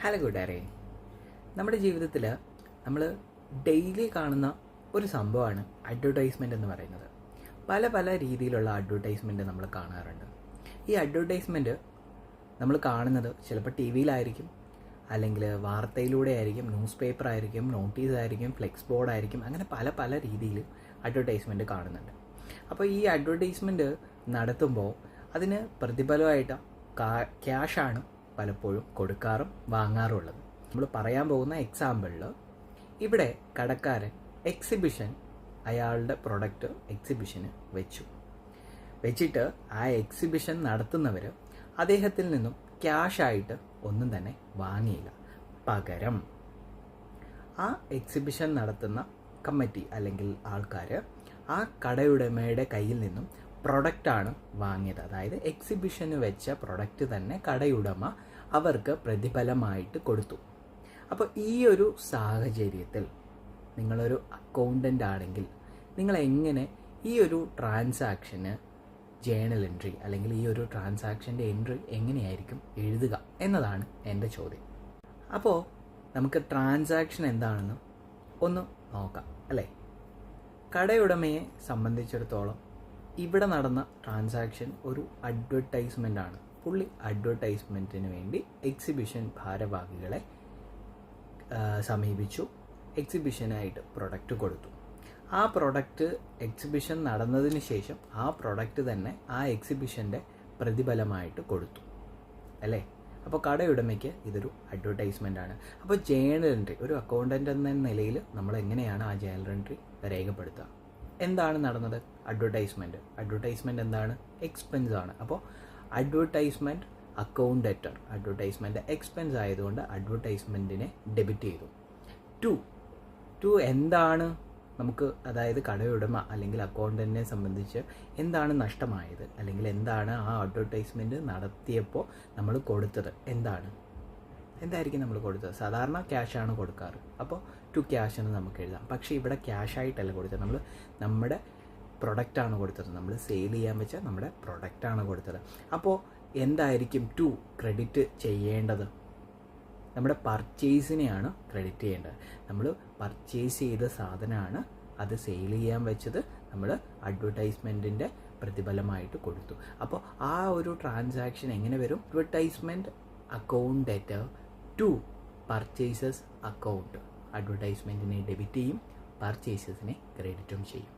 Hello കൂട്ടുകാരെ, നമ്മുടെ ജീവിതത്തിൽ നമ്മൾ ഡെയിലി കാണുന്ന ഒരു സംഭവമാണ് അഡ്വർടൈസ്മെൻ്റ് എന്ന് പറയുന്നത്. പല പല രീതിയിലുള്ള അഡ്വർടൈസ്മെൻറ്റ് നമ്മൾ കാണാറുണ്ട്. ഈ അഡ്വർടൈസ്മെൻറ്റ് നമ്മൾ കാണുന്നത് ചിലപ്പോൾ ടി വിയിലായിരിക്കും, അല്ലെങ്കിൽ വാർത്തയിലൂടെ ആയിരിക്കും, ന്യൂസ് പേപ്പർ ആയിരിക്കും, നോട്ടീസ് ആയിരിക്കും, ഫ്ലെക്സ് ബോർഡ് ആയിരിക്കും. അങ്ങനെ പല പല രീതിയിൽ അഡ്വർടൈസ്മെൻറ്റ് കാണുന്നുണ്ട്. അപ്പോൾ ഈ അഡ്വർടൈസ്മെൻറ്റ് നടത്തുമ്പോൾ അതിന് പ്രതിഫലമായിട്ട് ക്യാഷാണ് പലപ്പോഴും കൊടുക്കാറും വാങ്ങാറുള്ളത്. നമ്മൾ പറയാൻ പോകുന്ന എക്സാമ്പിളിൽ ഇവിടെ കടക്കാരൻ അയാളുടെ പ്രൊഡക്റ്റ് എക്സിബിഷന് വെച്ചിട്ട് ആ എക്സിബിഷൻ നടത്തുന്നവർ അദ്ദേഹത്തിൽ നിന്നും ക്യാഷായിട്ട് ഒന്നും തന്നെ വാങ്ങിയില്ല. പകരം ആ എക്സിബിഷൻ നടത്തുന്ന കമ്മിറ്റി അല്ലെങ്കിൽ ആൾക്കാർ ആ കടയുടമയുടെ കയ്യിൽ നിന്നും പ്രൊഡക്റ്റാണ് വാങ്ങിയത്. അതായത് എക്സിബിഷന് വെച്ച പ്രൊഡക്റ്റ് തന്നെ കടയുടമ അവർക്ക് പ്രതിഫലമായിട്ട് കൊടുത്തു. അപ്പോൾ ഈ ഒരു സാഹചര്യത്തിൽ നിങ്ങളൊരു അക്കൗണ്ടൻ്റ് ആണെങ്കിൽ നിങ്ങൾ എങ്ങനെ ഈ ഒരു ട്രാൻസാക്ഷന് ജേണൽ എൻട്രി അല്ലെങ്കിൽ ഈ ഒരു ട്രാൻസാക്ഷൻ്റെ എൻട്രി എങ്ങനെയായിരിക്കും എഴുതുക എന്നതാണ് എൻ്റെ ചോദ്യം. അപ്പോൾ നമുക്ക് ട്രാൻസാക്ഷൻ എന്താണെന്ന് ഒന്ന് നോക്കാം അല്ലേ. കടയുടമയെ സംബന്ധിച്ചിടത്തോളം ഇവിടെ നടന്ന ട്രാൻസാക്ഷൻ ഒരു അഡ്വർടൈസ്മെൻ്റ് ആണ്. പുള്ളി അഡ്വർടൈസ്മെൻറ്റിന് വേണ്ടി എക്സിബിഷൻ ഭാരവാഹികളെ സമീപിച്ചു, എക്സിബിഷനായിട്ട് പ്രൊഡക്റ്റ് കൊടുത്തു. ആ പ്രൊഡക്റ്റ് എക്സിബിഷൻ നടന്നതിന് ശേഷം ആ പ്രൊഡക്റ്റ് തന്നെ ആ എക്സിബിഷൻ്റെ പ്രതിഫലമായിട്ട് കൊടുത്തു അല്ലേ. അപ്പോൾ കടയുടമയ്ക്ക് ഇതൊരു അഡ്വർടൈസ്മെൻ്റ് ആണ്. അപ്പോൾ ജേണൽ എൻട്രി ഒരു അക്കൗണ്ടൻ്റ് എന്ന നിലയിൽ നമ്മൾ എങ്ങനെയാണ് ആ ജേണൽ എൻട്രി രേഖപ്പെടുത്തുക? എന്താണ് നടന്നത്? അഡ്വർടൈസ്മെൻറ്റ് എന്താണ്? എക്സ്പെൻസ് ആണ്. അപ്പോൾ advertisement account debtor, advertisement expense ആയതുകൊണ്ട് അഡ്വർടൈസ്മെൻറ്റിനെ ഡെബിറ്റ് ചെയ്തു. ടു എന്താണ് നമുക്ക്, അതായത് കടയുടമ അല്ലെങ്കിൽ അക്കൗണ്ടൻറ്റിനെ സംബന്ധിച്ച് എന്താണ് നഷ്ടമായത്, അല്ലെങ്കിൽ എന്താണ് ആ അഡ്വർടൈസ്മെൻറ്റ് നടത്തിയപ്പോൾ നമ്മൾ കൊടുത്തത്, എന്തായിരിക്കും നമ്മൾ കൊടുത്തത്? സാധാരണ ക്യാഷാണ് കൊടുക്കാറ്. അപ്പോൾ ടു ക്യാഷ് എന്ന് നമുക്ക് എഴുതാം. പക്ഷേ ഇവിടെ ക്യാഷായിട്ടല്ല കൊടുത്തത്, നമ്മൾ നമ്മുടെ പ്രൊഡക്റ്റാണ് കൊടുത്തത്, നമ്മൾ സെയിൽ ചെയ്യാൻ വെച്ച നമ്മുടെ പ്രൊഡക്റ്റാണ് കൊടുത്തത്. അപ്പോൾ എന്തായിരിക്കും ടു ക്രെഡിറ്റ് ചെയ്യേണ്ടത്? നമ്മുടെ പർച്ചേസിനെയാണ് ക്രെഡിറ്റ് ചെയ്യേണ്ടത്. നമ്മൾ പർച്ചേസ് ചെയ്ത സാധനമാണ്, അത് സെയിൽ ചെയ്യാൻ വെച്ചത് നമ്മൾ അഡ്വർടൈസ്മെൻറ്റിൻ്റെ പ്രതിഫലമായിട്ട് കൊടുത്തു. അപ്പോൾ ആ ഒരു ട്രാൻസാക്ഷൻ എങ്ങനെ വരും? Advertisement account debtor to purchases account. അഡ്വർടൈസ്മെൻറ്റിനെ ഡെബിറ്റ് ചെയ്യും, പർച്ചേസസിനെ ക്രെഡിറ്റും ചെയ്യും.